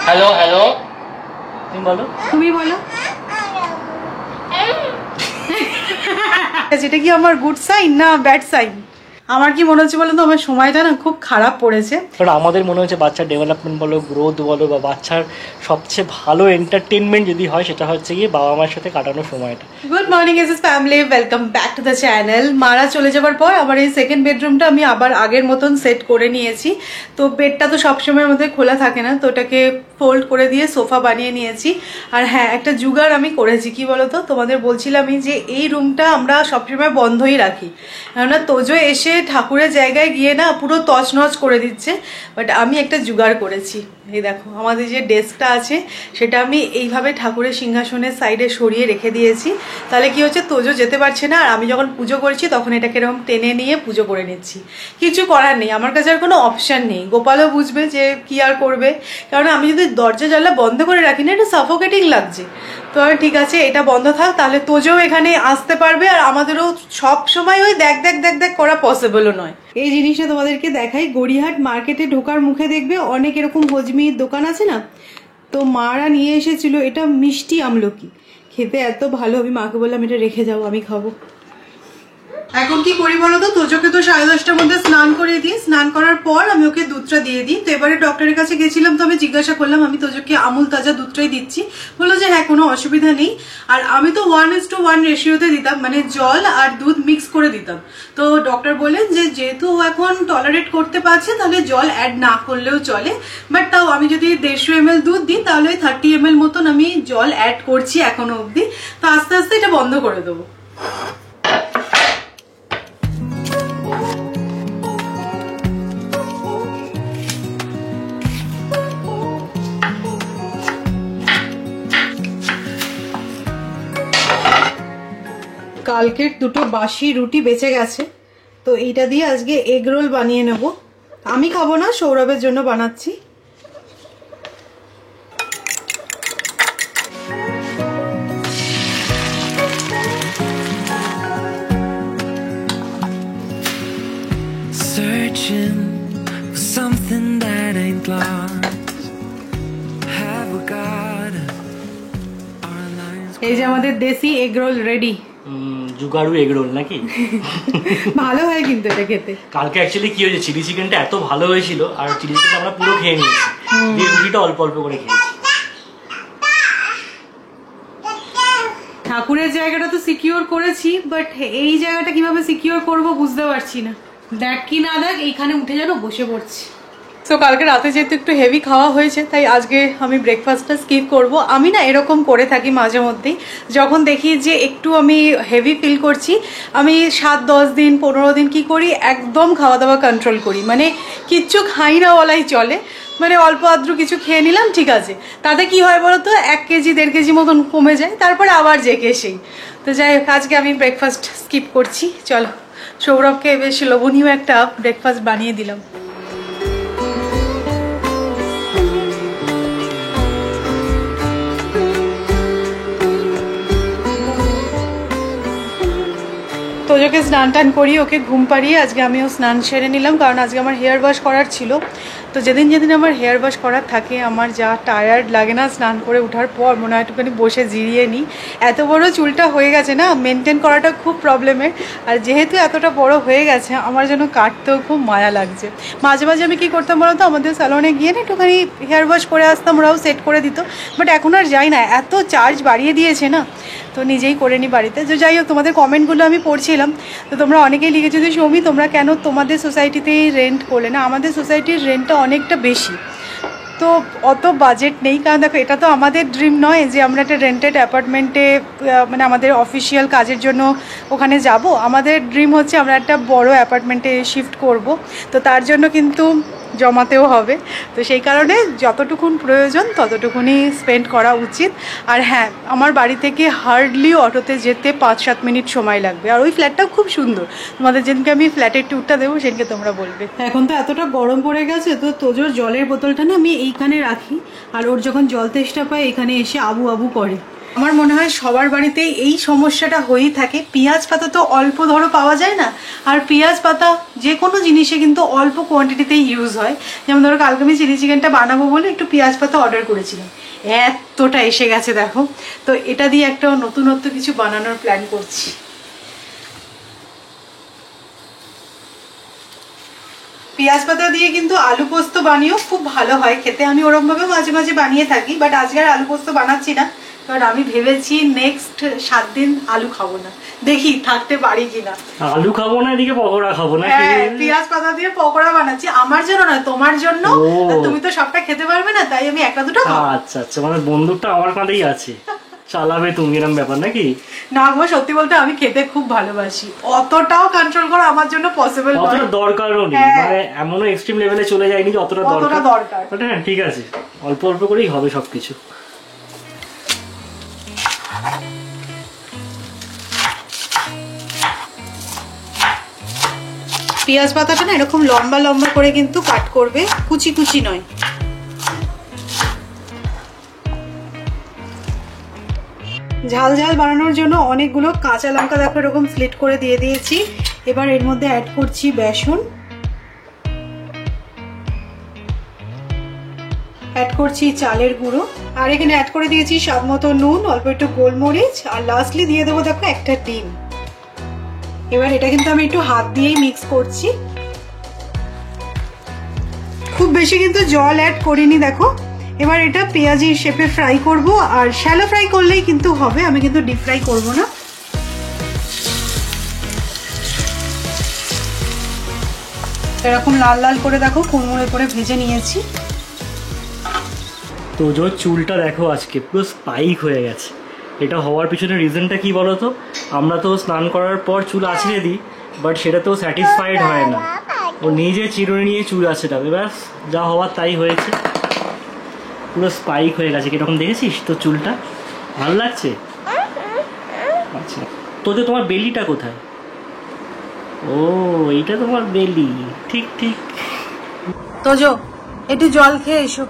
Hello hello, তুমি বলো। তুমি বলো। যেটা কি আমার গুড সাইন না ব্যাড সাইন? আমার কি মনে হচ্ছে বলো তো, আমার সময়টা না খুব খারাপ পড়েছে। কারণ আমাদের মনে হচ্ছে বাচ্চার ডেভেলপমেন্ট বলো, গ্রোথ বলো, বা বাচ্চার সবচেয়ে ভালো এন্টারটেনমেন্ট যদি হয় সেটা হচ্ছে গিয়ে বাবা মার সাথে কাটানো সময়টা। Good morning SS family, welcome back to the channel. মারা চলে যাবার পর আমার এই সেকেন্ড বেডরুমটা আমি আবার আগের মতন সেট করে নিয়েছি। তো বেডটা তো সবসময় মধ্যে খোলা থাকে না, তো ওটাকে ফোল্ড করে দিয়ে সোফা বানিয়ে নিয়েছি। আর হ্যাঁ, একটা জুগাড় আমি করেছি। কি বলতো, তোমাদের বলছিলামই যে এই রুমটা আমরা সবসময় বন্ধই রাখি, কেননা তোজো এসে ঠাকুরের জায়গায় গিয়ে না পুরো তছনছ করে দিচ্ছে। বাট আমি একটা জুগাড় করেছি। এই দেখো, আমাদের যে ডেস্কটা আছে সেটা আমি এইভাবে ঠাকুরের সিংহাসনের সাইডে সরিয়ে রেখে দিয়েছি। তাহলে কি হচ্ছে, তোজো যেতে পারছে না, আর আমি যখন পুজো করছি তখন এটাকে এরকম টেনে নিয়ে পুজো করে নিচ্ছি। কিছু করার নেই, আমার কাছে আর কোনো অপশান নেই। গোপালও বুঝবে যে কি আর করবে, কারণ আমি যদি দরজা জানলা বন্ধ করে রাখি না, এটা সাফোকেটিং লাগছে। তো আমি ঠিক আছে, এটা বন্ধ থাক, তাহলে তোজোও এখানে আসতে পারবে, আর আমাদেরও সব সময় ওই দেখ দেখ দেখ দেখ করা পসিবলও নয়। এই জিনিসটা তোমাদেরকে দেখাই, গড়িয়াহাট মার্কেটে ঢোকার মুখে দেখবে অনেক এরকম হজমির দোকান আছে না, তো মারা নিয়ে এসেছিল এটা মিষ্টি আমলকি, খেতে এত ভালো। আমি মাকে বললাম এটা রেখে যাও, আমি খাবো। এখন কি করি বলো তো, তোজোকে তো 10:30টার মধ্যে স্নান করিয়ে দিই। স্নান করার পর আমি ওকে দুধটা দিয়ে দিই। তো এবারে ডক্টরের কাছে গেছিলাম, তো আমি জিজ্ঞাসা করলাম, আমি তোজোকে আমুল তাজা দুধটাই দিচ্ছি। বললো যে হ্যাঁ, কোনো অসুবিধা নেই। আর আমি তো 1:1 রেশিওতে দিতাম, মানে জল আর দুধ মিক্স করে দিতাম। তো ডক্টর বললেন যে যেহেতু ও এখন টলারেট করতে পারছে, তাহলে জল অ্যাড না করলেও চলে। বাট তাও আমি যদি 150 ml দুধ দিই, তাহলে 30 ml মতন আমি জল অ্যাড করছি এখনো অবধি। তো আস্তে আস্তে এটা বন্ধ করে দেবো। কালকের দুটো বাসি রুটি বেঁচে গেছে, তো এইটা দিয়ে আজকে এগ রোল বানিয়ে নেব। আমি খাবো না, সৌরভের জন্য বানাচ্ছি। Searching for something that ain't lost. Have we got our lines? এই যে আমাদের দেশি এগ রোল রেডি। জুগাড়ু এগ রোল নাকি? ভালো হয় কিন্তু এটা খেতে। কালকে অ্যাকচুয়ালি কি হয়েছে, চিলি চিকেনটা এত ভালো হয়েছিল, আর চিলি চিকেন আমরা পুরো খেয়ে নিয়েছি, দিয়ে রুটিটা অল্প অল্প করে খেয়েছি। ঠাকুরের জায়গাটা তো সিকিউর করেছি, বাট এই জায়গাটা কিভাবে সিকিউর করব বুঝতে পারছি না। দেখ কি না দেখ, এইখানে উঠে যেন বসে পড়ছি। তো কালকে রাতে যেহেতু একটু হেভি খাওয়া হয়েছে, তাই আজকে আমি ব্রেকফাস্টটা স্কিপ করব। আমি না এরকম করে থাকি মাঝে মধ্যেই, যখন দেখি যে একটু আমি হেভি ফিল করছি, আমি 7-10 দিন 15 দিন কি করি, একদম খাওয়া দাওয়া কন্ট্রোল করি, মানে কিচ্ছু খাই না বলাই চলে। মানে অল্প আদ্র কিছু খেয়ে নিলাম, ঠিক আছে। তাতে কি হয় বলো তো, 1 কেজি 1.5 কেজি মতন কমে যায়, তারপরে আবার যে কে সেই। তো যাই হোক, আজকে আমি ব্রেকফাস্ট স্কিপ করছি। চলো, সৌরভকে বেশ লোভনীয় একটা ব্রেকফাস্ট বানিয়ে দিলাম। তোজোকে স্নান টান করিয়ে ওকে ঘুম পাড়িয়ে আজকে আমিও স্নান সেরে নিলাম, কারণ আজকে আমার হেয়ার ওয়াশ করার ছিল। তো যেদিন যেদিন আমার হেয়ার ওয়াশ করার থাকে, আমার যা টায়ার্ড লাগে না স্নান করে ওঠার পর, মনে হয় একটুখানি বসে জিরিয়ে নিই। এত বড় চুলটা হয়ে গেছে না, মেনটেন করাটা খুব প্রবলেমের। আর যেহেতু এতটা বড় হয়ে গেছে, আমার যেন কাটতেও খুব মায়া লাগছে। মাঝে মাঝে আমি কী করতাম বলো তো, আমাদের স্যালনে গিয়ে না একটুখানি হেয়ার ওয়াশ করে আসতাম, ওরাও সেট করে দিত। বাট এখন আর যাই না, এত চার্জ বাড়িয়ে দিয়েছে না, তো নিজেই করে নিই বাড়িতে। তো যাই হোক, তোমাদের কমেন্টগুলো আমি পড়ছিলাম, তো তোমরা অনেকেই লিখেছো যে সৌমি তোমরা কেন তোমাদের সোসাইটিতেই রেন্ট করলে না। আমাদের সোসাইটির রেন্টটা অনেকটা বেশি, তো অত বাজেট নেই। কারণ দেখো, এটা তো আমাদের ড্রিম নয় যে আমরা একটা রেন্টেড অ্যাপার্টমেন্টে, মানে আমাদের অফিসিয়াল কাজের জন্য ওখানে যাব। আমাদের ড্রিম হচ্ছে আমরা একটা বড় অ্যাপার্টমেন্টে শিফট করব। তো তার জন্য কিন্তু জমাতেও হবে, তো সেই কারণে যতটুকুন প্রয়োজন ততটুকুনি স্পেন্ড করা উচিত। আর হ্যাঁ, আমার বাড়ি থেকে হার্ডলি অটোতে যেতে 5-7 মিনিট সময় লাগবে। আর ওই ফ্ল্যাটটাও খুব সুন্দর, তোমাদের যেদিনকে আমি ফ্ল্যাটের ট্যুরটা দেবো সেদিনকে তোমরা বলবে। এখন তো এতটা গরম পড়ে গেছে, তো তোজোর জলের বোতলটা না আমি এইখানে রাখি, আর ওর যখন জল তেষ্টা পায় এখানে এসে আবু আবু করে। আমার মনে হয় সবার বাড়িতে এই সমস্যাটা হয়েই থাকে, পেঁয়াজ পাতা তো অল্প ধরো পাওয়া যায় না, আর পেঁয়াজ পাতা যে কোনো জিনিসে কিন্তু অল্প কোয়ান্টিটিতেই ইউজ হয়। যেমন ধরো কালকে আমি চিলি চিকেনটা বানাবো বলে একটু পেঁয়াজ পাতা অর্ডার করেছিলাম, এতটা এসে গেছে দেখো। তো এটা দিয়ে একটা নতুনত্ব কিছু বানানোর প্ল্যান করছি। পেঁয়াজ পাতা দিয়ে কিন্তু আলু পোস্ত বানিয়েও খুব ভালো হয় খেতে, আমি ওরকমভাবে মাঝে মাঝে বানিয়ে থাকি, বাট আজকে আর আলু পোস্ত বানাচ্ছি না, কারণ আমি ভেবেছি নেক্সট 7 দিন আলু খাবো না, দেখি থাকতে পারি কিনা। আলু খাবো না, এদিকে পকোড়া খাবো না, পেঁয়াজ পাতা দিয়ে পকোড়া বানাচ্ছি, আমার জন্য নয় তোমার জন্য, তুমি তো সবটা খেতে পারবে না, তাই আমি একটা দুটো খাবো। আচ্ছা আচ্ছা, মানে বন্দুকটা আমার কাঁধেই আছে, চালাবে তুমি, এরকম ব্যাপার নাকি? না গো, সত্যি বলতে আমি খেতে খুব ভালোবাসি, অতটাও কন্ট্রোল করা আমার জন্য পসিবল নয়, অতটা দরকারও নেই, মানে এমনও এক্সট্রিম লেভেলে চলে যায়নি যে অতটা দরকার। হ্যাঁ ঠিক আছে, অল্প অল্প করেই হবে সবকিছু। পেঁয়াজ পাতাটা না এরকম লম্বা লম্বা করে কিন্তু কাট করবে, কুচি কুচি নয়। ঝাল ঝাল বানানোর জন্য অনেকগুলো কাঁচা লঙ্কা দেখো এরকম স্লিট করে দিয়ে দিয়েছি। এবার এর মধ্যে অ্যাড করছি বেসন, অ্যাড করছি চালের গুঁড়ো, আর এখানে অ্যাড করে দিয়েছি স্বাদ মতো নুন, অল্প একটু গোলমরিচ, আর লাস্টলি দিয়ে দেবো দেখো একটা ডিম। এবার এটা কিন্তু আমি একটু হাত দিয়েই মিক্স করছি, খুব বেশি কিন্তু জল অ্যাড করিনি দেখো। এবার এটা পেঁয়াজি শেপে ফ্রাই করব, আর শ্যালো ফ্রাই করলেই কিন্তু হবে, আমি কিন্তু ডিপ ফ্রাই করব না। এরকম লাল লাল করে দেখো কুড়মুড়ে করে ভেজে নিয়েছি। তো যে চুলটা দেখো আজকে পুরো স্পাইক হয়ে গেছে, এটা হওয়ার পিছনে রিজনটা কি বলতো? আমরা তো স্নান করার পর চুল আছড়ে দিই, বাট সেটা তো স্যাটিসফাইড হয় না, ও নিজে চিরুনি নিয়ে চুল আছড়াবে, ব্যাস যা হওয়ার তাই হয়েছে, পুরো স্পাইক হয়ে গেছে। কিরকম দেখেছিস তো চুলটা? ভালো লাগছে? আচ্ছা, তো যে তোমার বেলিটা কোথায়? ও এইটা তোমার বেলি, ঠিক ঠিক। তো একটু জল খেয়ে এসো,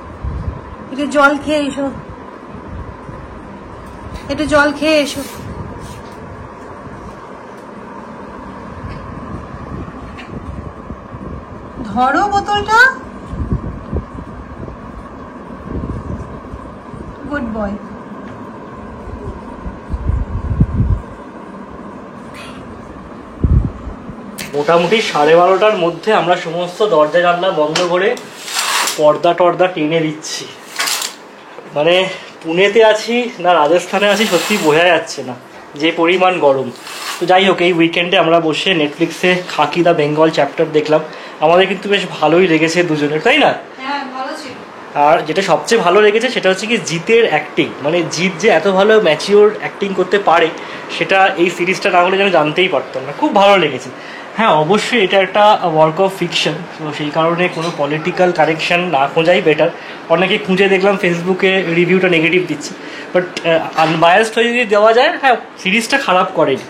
একটু জল খেয়ে এসো, একটু জল খেয়ে এসো। ধরো বোতলটা, গুড বয়। মোটামুটি 12:30টার মধ্যে আমরা সমস্ত দরজা জানলা বন্ধ করে পর্দা টর্দা টেনে দিচ্ছি। মানে পুনেতে আছি না রাজস্থানে আছি সত্যি বোঝা যাচ্ছে না, যে পরিমাণ গরম। তো যাই হোক, এই উইকেন্ডে আমরা বসে নেটফ্লিক্সে খাকি দ্য বেঙ্গল চ্যাপ্টার দেখলাম, আমাদের কিন্তু বেশ ভালোই লেগেছে দুজনের, তাই না? হ্যাঁ ভালো ছিল। আর যেটা সবচেয়ে ভালো লেগেছে সেটা হচ্ছে কি জিতের অ্যাক্টিং, মানে জিত যে এত ভালো ম্যাচিওর অ্যাক্টিং করতে পারে সেটা এই সিরিজটা না হলে যেন জানতেই পারতাম না, খুব ভালো লেগেছে। হ্যাঁ অবশ্যই এটা একটা ওয়ার্ক অফ ফিকশন, তো সেই কারণে কোনো পলিটিক্যাল কারেকশন না খোঁজাই বেটার। অনেকে খুঁজে দেখলাম ফেসবুকে রিভিউটা নেগেটিভ দিচ্ছে, বাট আনবায়াসড হয়ে যদি দেওয়া যায়, হ্যাঁ সিরিজটা খারাপ করেনি,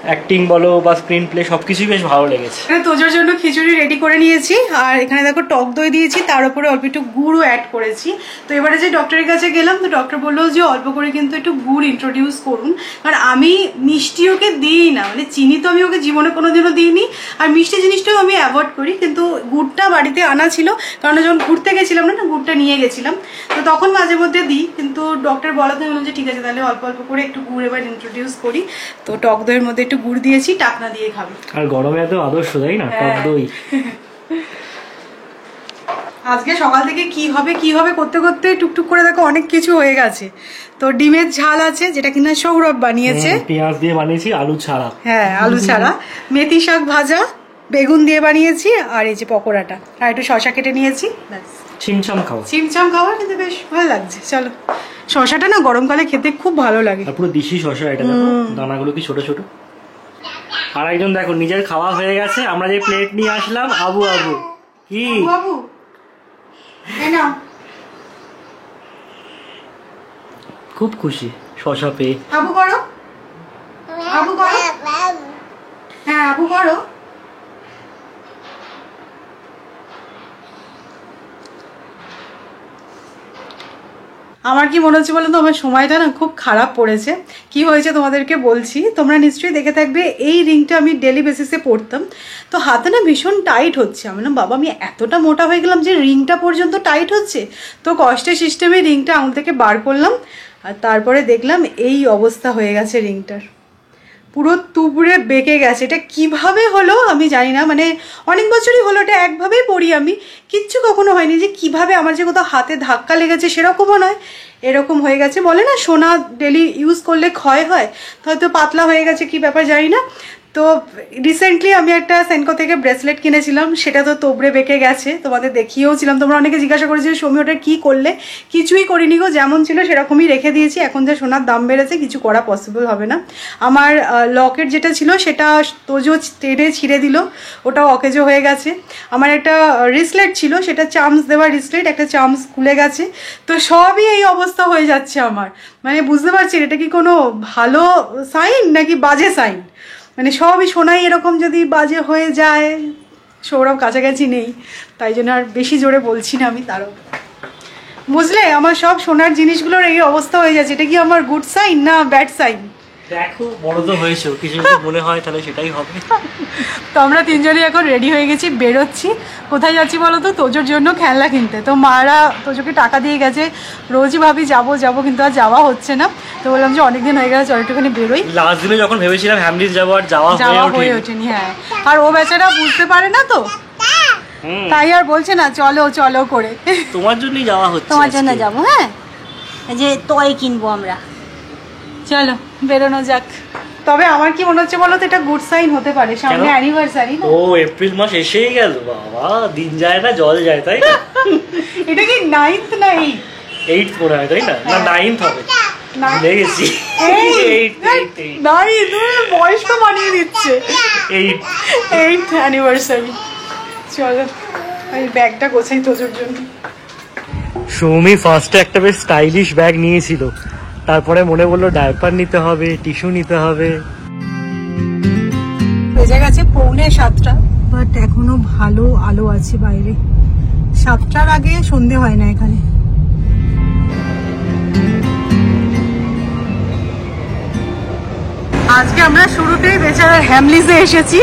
অ্যাক্টিং বলো বা স্ক্রিন প্লে সব কিছুই বেশ ভালো লেগেছে। তোজোর জন্য খিচুড়ি রেডি করে নিয়েছি, আর এখানে দেখো টক দই দিয়েছি, তার উপরে অল্প একটু গুড়ও অ্যাড করেছি। তো এবারে যে ডক্টরের কাছে গেলাম, তো ডক্টর বললো যে অল্প করে কিন্তু একটু গুড় ইন্ট্রোডিউস করুন, কারণ আমি মিষ্টি ওকে দিই না, মানে চিনি তো আমি ওকে জীবনে কোনোদিনও দিইনি, আর মিষ্টি জিনিসটাও আমি অ্যাভয়েড করি, কিন্তু গুড়টা বাড়িতে আনা ছিল, কারণ যখন ঘুরতে গেছিলাম না গুড়টা নিয়ে গেছিলাম, তো তখন মাঝে মধ্যে দিই, কিন্তু ডক্টর বলাতে বললাম যে ঠিক আছে তাহলে অল্প অল্প করে একটু গুড় এবার ইন্ট্রোডিউস করি। তো টক দইয়ের মধ্যে একটু গুড় দিয়েছি, টাকনা দিয়ে খাবি, আর গরমে এত আদর্শ, তাই না টক দই। আজকে সকাল থেকে কি হবে করতে করতে টুকটুক করে দেখো অনেক কিছু হয়ে গেছে। তো ডিমের ঝাল আছে, যেটা কিনা সৌরভ বানিয়েছে, পেঁয়াজ দিয়ে বানিয়েছি, আলু ছাড়া। হ্যাঁ আলু ছাড়া। মেথি শাক ভাজা বেগুন দিয়ে বানিয়েছি, আর এই যে পকোড়াটা, আর একটু শশা কেটে নিয়েছি, চিমচাম খাওয়া কিন্তু বেশ ভালো লাগছে। চলো, শশাটা না গরমকালে খেতে খুব ভালো লাগে, পুরো দেশি শশা, এটা দেখো দানাগুলো কি ছোট ছোট। আর একজন দেখো নিজের খাওয়া হয়ে গেছে, আমরা যে প্লেট নিয়ে আসলাম, আবু আবু কি বাবু খুব খুশি শশা পেয়ে। আবু করো, আবু করো, হ্যাঁ আবু করো। আমার কি মনে হচ্ছে বলো তো, আমার সময়টা না খুব খারাপ পড়েছে। কি হয়েছে তোমাদেরকে বলছি, তোমরা নিশ্চয়ই দেখে থাকবে। এই রিংটা আমি ডেলি বেসিসে পরতাম, তো হাতে না ভীষণ টাইট হচ্ছে। আমি না বাবা, আমি এতটা মোটা হয়ে গেলাম যে রিংটা পর্যন্ত টাইট হচ্ছে। তো কষ্টে সিস্টেমে রিংটা আঙুল থেকে বার করলাম, আর তারপরে দেখলাম এই অবস্থা হয়ে গেছে রিংটার, পুরো তুবড়ে বেঁকে গেছে। এটা কিভাবে হলো আমি জানি না, মানে অনেক বছরই হলো এটা একভাবেই পড়ি আমি, কিচ্ছু কখনো হয়নি যে কিভাবে আমার যে কোথাও হাতে ধাক্কা লেগেছে সেরকমও নয়, এরকম হয়ে গেছে। বলে না সোনা ডেলি ইউজ করলে ক্ষয় হয়, তো হয়তো পাতলা হয়ে গেছে, কি ব্যাপার জানি না। তো রিসেন্টলি আমি একটা সেনকো থেকে ব্রেসলেট কিনেছিলাম, সেটা তো তোবড়ে বেঁকে গেছে, তোমাদের দেখিয়েওছিলাম। তোমরা অনেকে জিজ্ঞাসা করেছে সৌমি ওটা কী করলে, কিছুই করিনি গো, যেমন ছিল সেরকমই রেখে দিয়েছি। এখন যে সোনার দাম বেড়েছে কিছু করা পসিবল হবে না। আমার লকেট যেটা ছিল সেটা তোজো টেনে ছিঁড়ে দিল, ওটাও অকেজো হয়ে গেছে। আমার একটা রিসলেট ছিল, সেটা চার্মস দেওয়া রিসলেট, একটা চার্মস খুলে গেছে। তো সবই এই অবস্থা হয়ে যাচ্ছে আমার, মানে বুঝতে পারছি এটা কি কোনো ভালো সাইন নাকি বাজে সাইন। মানে সবই সোনাই এরকম যদি বাজে হয়ে যায়, সৌরভ কাছাকাছি নেই তাই জন্য আর বেশি জোরে বলছি না আমি, তারও বুঝলে আমার সব সোনার জিনিসগুলোর এই অবস্থা হয়ে যাচ্ছে। এটা কি আমার গুড সাইন না ব্যাড সাইন? দেখো বড় তো হয়েছে, কিছু যদি মনে হয় তাহলে সেটাই হবে। তো আমরা তিনজনই এখন রেডি হয়ে গেছি, বেরোচ্ছি। কোথায় যাচ্ছি বলো তো? তোজোর জন্য খেলনা কিনতে। তো মারা তোজোকে টাকা দিয়ে গেছে, রোজই ভাবি যাবো যাবো, কিন্তু আর যাওয়া হচ্ছে না। তো বললাম যে অনেকদিন হয়ে গেছে, চল একটুখানি বেরোই। লাস্ট দিনে যখন ভেবেছিলাম হ্যামলিস যাবো, আর যাওয়া হয়ে ওঠেনি। হ্যাঁ, আর ও বেচারা বুঝতে পারে না তো, তাই আর বলছে না চলো চলো করে। তোমার জন্যই যাওয়া হচ্ছে, তোমার জন্য যাবো। হ্যাঁ, এই যে টয় কিনবো আমরা। চলো বেরোনো যাক। তবে আমার কি মনে হচ্ছে বলো তো, এটা গুড সাইন হতে পারে, সামনে অ্যানিভার্সারি না। ও এপ্রিল মাস এসেই গেল, বাবা দিন যায় না জল যায়, তাই না? এটা কি 9th না 8th মনে হয়, তাই না? না 9th হবে, ভুলে গেছি। 9th বয়স তো মানিয়ে দিচ্ছে। 8th anniversary. চলো এই ব্যাগটা গোছাই তোজোর জন্য। সৌমি ফার্স্টে একটা বেশ স্টাইলিশ ব্যাগ নিয়েছিল, তারপরে মনে বললো ডায়পার নিতে হবে, টিস্যু নিতে হবে। বেজে গেছে 6:45, বাট এখনো ভালো আলো আছে বাইরে। 7টার আগে সন্ধে হয় না এখানে। আজকে আমরা শুরুতেই বেচারার হ্যামলিজে এসেছি।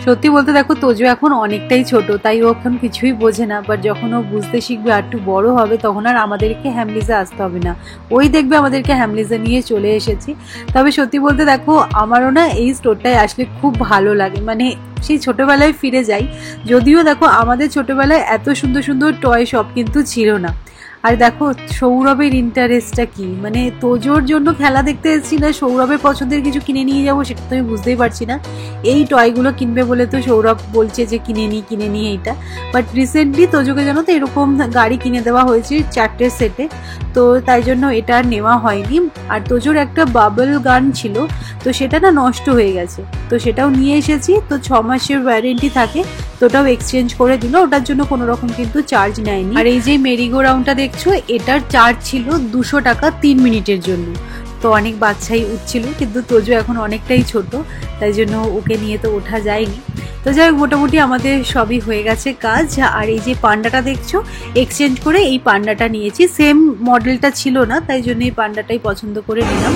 সত্যি বলতে দেখো, তোজো এখন অনেকটাই ছোট, তাই ও এখন কিছুই বোঝে না। বাট যখন ও বুঝতে শিখবে, আর একটু বড় হবে, তখন আর আমাদেরকে হ্যামলিজে আসতে হবে না, ওই দেখবে আমাদেরকে হ্যামলিজে নিয়ে চলে এসেছি। তবে সত্যি বলতে দেখো, আমারও না এই স্টোরটায় আসলে খুব ভালো লাগে, মানে সেই ছোটবেলায় ফিরে যাই। যদিও দেখো আমাদের ছোটবেলায় এত সুন্দর সুন্দর টয় শপ কিন্তু ছিল না। আর দেখো সৌরভের ইন্টারেস্টটা কি, মানে তোজোর জন্য খেলা দেখতে এসেছি না সৌরভের পছন্দের কিছু কিনে নিয়ে যাবো, সেটা তো আমি বুঝতেই পারছি না। এই টয়গুলো কিনবে বলে তো সৌরভ বলছে যে কিনে নি এইটা। বাট রিসেন্টলি তোজোকে জানো তো এরকম গাড়ি কিনে দেওয়া হয়েছে 4টে সেটে, তো তাই জন্য এটা আর নেওয়া হয়নি। আর তোজোর একটা বাবল গান ছিল, তো সেটা না নষ্ট হয়ে গেছে, তো সেটাও নিয়ে এসেছি। তো 6 মাসের ওয়ারেন্টি থাকে, তো ওটাও এক্সচেঞ্জ করে দিল, ওটার জন্য কোনো রকম কিন্তু চার্জ নেয়নি। আর এই যে মেরিগো রাউন্ডটা দেখছো, এটার চার্জ ছিল 200 টাকা 3 মিনিটের জন্য। তো অনেক বাচ্চাই উঠছিল, কিন্তু তোজো এখন অনেকটাই ছোট, তাই জন্য ওকে নিয়ে তো ওঠা যায়নি। তো যাই হোক, মোটামুটি আমাদের সবই হয়ে গেছে কাজ। আর এই যে পান্ডাটা দেখছো, এক্সচেঞ্জ করে এই পান্ডাটা নিয়েছি, সেম মডেলটা ছিল না, তাই জন্য এই পান্ডাটাই পছন্দ করে নিলাম।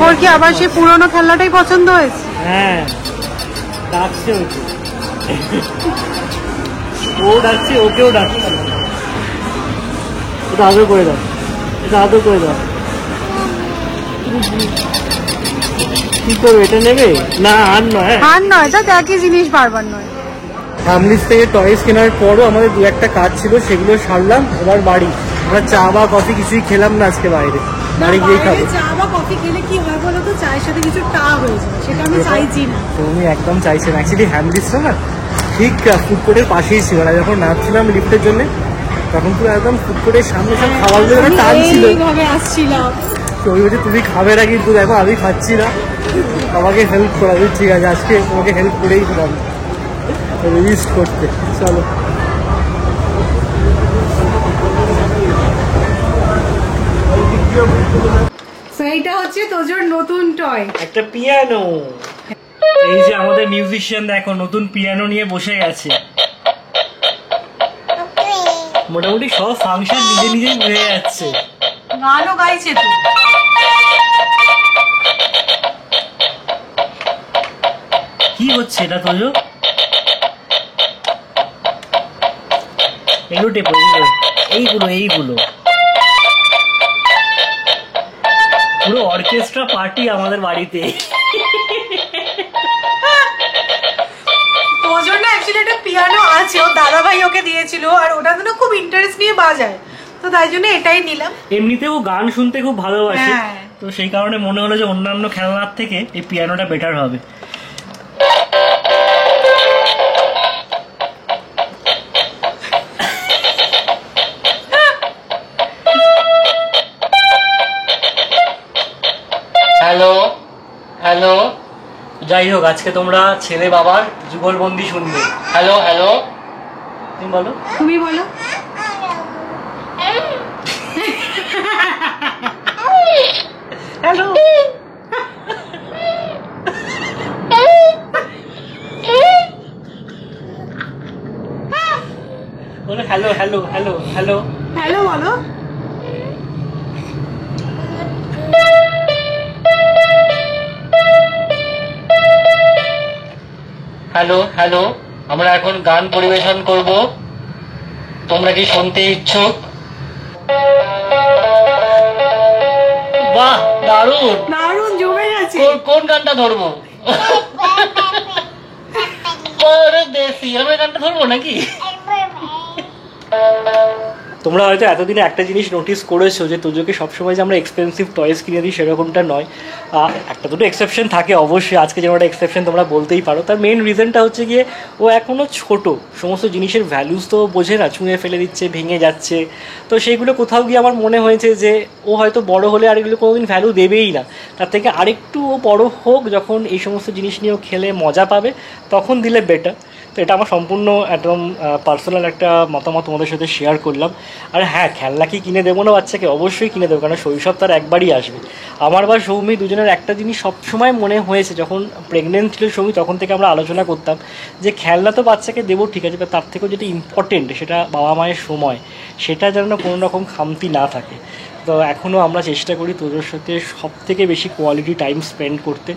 ওর কি আবার সেই পুরোনো খেলনাটাই পছন্দ হয়েছে? হ্যাঁ, ডাকছে ওকে, ও ডাকছে, ওকেও ডাকছে। এটা আদর করে দাও, এটা আদর করে দাও। কি করবে, এটা নেবে না? আর নয়, আর নয়, এটা একই জিনিস বারবার নয়। ফ্যামিলিজ থেকে টয়েস কেনার পরও আমাদের 2-1টা কাজ ছিল, সেগুলো সারলাম। এবার বাড়ি, আমরা চা বা কফি কিছুই খেলাম না আজকে, বাইরে বাড়ি গিয়েই খাবো। চা বা কফি খেলে কি হয় বলো তো, চায়ের সাথে কিছু টা হয়ে যায়, সেটা আমি চাইছি না। তুমি একদম চাইছেন। অ্যাকচুয়ালি হ্যামলিসটা না ঠিক ফুড কোর্টের পাশেই ছিল, আর যখন নামছিলাম লিফটের জন্য, তখন পুরো একদম ফুড কোর্টের সামনে সব খাবারগুলো টানছিল। এইভাবে আসছিলাম, তো ওই বলছে তুমি খাবে না, কিন্তু দেখো আমি খাচ্ছি না, আমাকে হেল্প করাবে। ঠিক আছে, আজকে তোমাকে হেল্প করেই দিলাম রেজিস্ট করতে। চলো, এইটা হচ্ছে তোজোর নতুন টয়, একটা পিয়ানো। এই যে আমাদের মিউজিশিয়ান দেখো নতুন পিয়ানো নিয়ে বসে গেছে। মোটামুটি সব ফাংশন নিজে নিজেই হয়ে যাচ্ছে। গানও গাইছে তো। কি হচ্ছে এটা তোজো? এগুলো টেপো, এইগুলো পুরো অর্কেস্ট্রা পার্টি আমাদের বাড়িতে। তোর জন্য অ্যাকচুয়ালি একটা পিয়ানো আছে, ও দাদা ভাই ওকে দিয়েছিল, আর ওটা তো না খুব ইন্টারেস্ট নিয়ে বাজায়, তো তাই জন্য এটাই নিলাম। এমনিতেও গান শুনতে খুব ভালোবাসে, হ্যাঁ। তো সেই কারণে মনে হলো যে অন্যান্য খেলনার থেকে এই পিয়ানোটা বেটার হবে। হ্যালো হ্যালো, যাই হোক আজকে তোমরা ছেলে বাবার যুগলবন্দি শুনবে। হ্যালো হ্যালো, তুমি বলো। তুমি বলো। হ্যালো। বলো hello hello hello hello hello বলো। হ্যালো হ্যালো, আমরা এখন গান পরিবেশন করব, তোমরা কি শুনতে ইচ্ছুক? বাহ, দারুণ দারুণ জমে গেছে। কোন গানটা ধরবো? পরদেশি, আমরা গানটা ধরবো নাকি? তোমরা হয়তো এতদিনে একটা জিনিস নোটিস করেছো যে তোজোকে সবসময় যে আমরা এক্সপেন্সিভ টয়েস কিনে দিই সেরকমটা নয়। একটা দুটো এক্সেপশন থাকে অবশ্যই, আজকে যেমন একটা এক্সেপশন তোমরা বলতেই পারো। তার মেন রিজনটা হচ্ছে গিয়ে ও এখনও ছোট, সমস্ত জিনিসের ভ্যালুস তো বোঝে না, ছুঁয়ে ফেলে দিচ্ছে, ভেঙে যাচ্ছে। তো সেইগুলো কোথাও গিয়ে আমার মনে হয়েছে যে ও হয়তো বড় হলে আর এগুলো কোনোদিন ভ্যালু দেবেই না, তার থেকে আরেকটু ও বড় হোক, যখন এই সমস্ত জিনিস নিয়ে ও খেলে মজা পাবে তখন দিলে বেটার। তো এটা আমার সম্পূর্ণ একদম পার্সোনাল একটা মতামত তোমাদের সাথে শেয়ার করলাম। আর হ্যাঁ, খেলনা কি কিনে দেবো না বাচ্চাকে? অবশ্যই কিনে দেবো, কারণ শৈশব তার একবারই আসবে। আমার বা সৌমি দুজনের একটা জিনিস সবসময় মনে হয়েছে, যখন প্রেগনেন্ট ছিল সৌমি তখন থেকে আমরা আলোচনা করতাম যে খেলনা তো বাচ্চাকে দেবো ঠিক আছে, তার থেকেও যেটা ইম্পর্টেন্ট সেটা বাবা মায়ের সময়, সেটা যেন কোনো রকম খামতি না থাকে। তো এখনও আমরা চেষ্টা করি তোদের সাথে সব থেকে বেশি কোয়ালিটি টাইম স্পেন্ড করতে।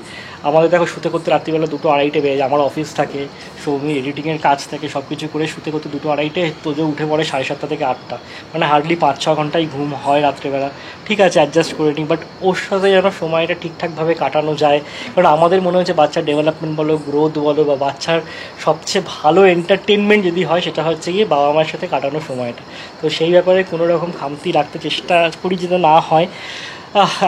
আমাদের দেখো শুতে করতে রাত্রিবেলা 2-2-2:30 বেজে যায়, আমার অফিস থাকে, সৌমি এডিটিংয়ের কাজ থাকে, সব কিছু করে শুতে করতে 2-2-2:30, তোজো উঠে পড়ে 7:30 থেকে 8টা, মানে হার্ডলি 5-6 ঘন্টাই ঘুম হয় রাত্রেবেলা। ঠিক আছে, অ্যাডজাস্ট করে নিই, বাট ওর সাথে যেন সময়টা ঠিকঠাকভাবে কাটানো যায়। কারণ আমাদের মনে হচ্ছে বাচ্চার ডেভেলপমেন্ট বলো, গ্রোথ বলো, বা বাচ্চার সবচেয়ে ভালো এন্টারটেনমেন্ট যদি হয় সেটা হচ্ছে গিয়ে বাবা মায়ের সাথে কাটানো সময়টা। তো সেই ব্যাপারে কোনো রকম খামতি রাখতে চেষ্টা করি যেন না হয়।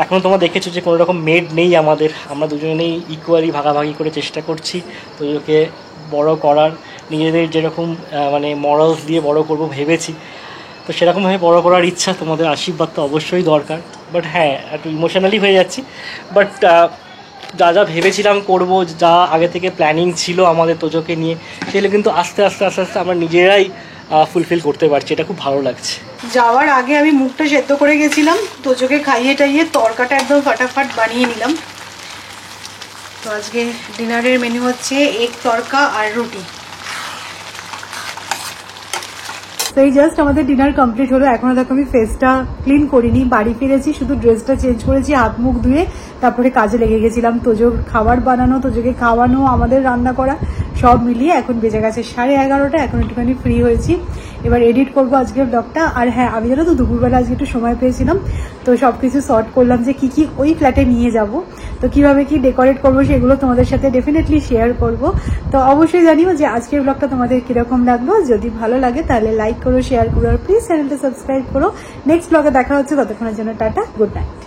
এখন তোমরা দেখেছো যে কোনো রকম মেড নেই আমাদের, আমরা দুজনেই ইকুয়ালি ভাগাভাগি করে চেষ্টা করছি তোদেরকে বড় করার, নিজেদের যেরকম মানে মরালস দিয়ে বড় করব ভেবেছি, তো সেরকমভাবে বড় করার ইচ্ছা। তোমাদের আশীর্বাদ তো অবশ্যই দরকার। বাট হ্যাঁ, একটু ইমোশনালি হয়ে যাচ্ছি, বাট যা যা ভেবেছিলাম করব, যা আগে থেকে প্ল্যানিং ছিল আমাদের তোজোকে নিয়ে, সেগুলো কিন্তু আস্তে আস্তে আস্তে আস্তে আমরা নিজেরাই ফুলফিল করতে পারছি। এটা খুব ভালো লাগছে। যাওয়ার আগে আমি মুখটা সেদ্ধ করে গেছিলাম, তোজোকে খাইয়ে টাইয়ে তরকাটা একদম ফাটাফাট বানিয়ে নিলাম। তো আজকে ডিনারের মেনু হচ্ছে এগ তরকা আর রুটি। তো এই জাস্ট আমাদের ডিনার কমপ্লিট হলো। এখনো দেখো আমি ফেসটা ক্লিন করিনি, বাড়ি ফিরেছি, শুধু ড্রেসটা চেঞ্জ করেছি, হাত মুখ ধুয়ে তারপরে কাজে লেগে গেছিলাম। তোজোর খাবার বানানো, তোজোকে খাওয়ানো, আমাদের রান্না করা সব মিলিয়ে এখন বেজে গেছে 11:30। এখন একটুখানি ফ্রি হয়েছি, এবার এডিট করবো আজকের ব্লগটা। আর হ্যাঁ, আমি জানো তো দুপুরবেলা আজকে একটু সময় পেয়েছিলাম, তো সব কিছু সর্ট করলাম যে কি কি ওই ফ্ল্যাটে নিয়ে যাব, তো কিভাবে কি ডেকোরেট করবো সেগুলো তোমাদের সাথে ডেফিনেটলি শেয়ার করব। তো অবশ্যই জানিও যে আজকের ব্লগটা তোমাদের কিরকম লাগলো। যদি ভালো লাগে তাহলে লাইক করো, শেয়ার করো, আর প্লিজ চ্যানেলটা সাবস্ক্রাইব করো। নেক্সট ব্লগে দেখা হচ্ছে, ততক্ষণের জন্য টাটা, গুড নাইট।